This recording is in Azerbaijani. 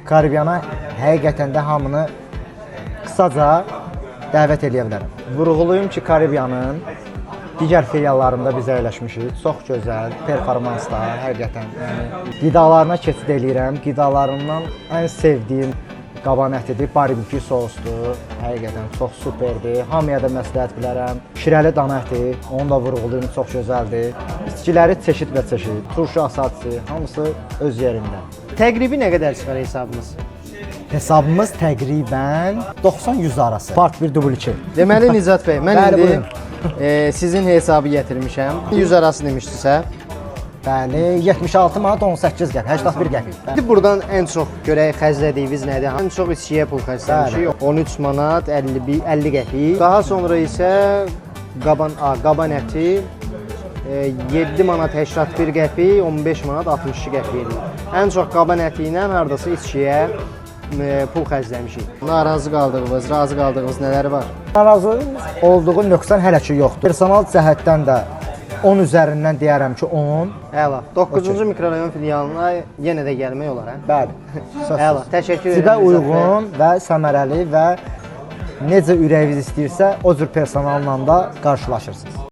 Karibiyana həqiqətən də hamını qısaca dəvət edə bilərəm. Vurğulayım ki, Karibiyanın digər filiallarında biz əyləşmişik. Çox gözəl performanslar, həqiqətən. Yəni qidalarına keçid eləyirəm. Qidalarından ən sevdiyim qaban ətidir, barbekü sosdur. Həqiqətən çox superdir. Hamıya da məsləhət bilərəm. Şirəli dana əti, onu da vurğulayım, çox gözəldir. İçkiləri çeşid və çeşid, turşu asadısı, hamısı öz yerində. Təqribi nə qədər çıxar hesabımız? Hesabımız təqribən 90-100 arası. Part 1 dubl 2. Deməli Nicat bəy, mən Bəli, indi buyurun. sizin hesabı gətirmişəm. 100 arası demişdisə. Bəli, 76 manat 18 qəpik, 81 qəpik. İndi buradan ən çox görək xərclədiyiniz nədir? Ən çox içkiyə pul xərcləmişik. 13 manat 50 qəpik. Daha sonra isə qaban əti 7 manat 81 qəpik, 15 manat 62 qəpik edir. Ən çox qaban əti ilə hardasa içkiyə pul xərcləmişik. Narazı qaldığınız, razı qaldığınız nələr var? Narazı olduğu nöqsan hələ ki yoxdur. Personal cəhətdən də 10 üzərindən deyərəm ki 10. Əla. 9-cu mikrorayon filialına yenə də gəlmək olar, hə? Bəli. Əla. Təşəkkür edirəm. Sizə uyğun və səmərəli və necə ürəyiniz istəyirsə o cür personalla da qarşılaşırsınız.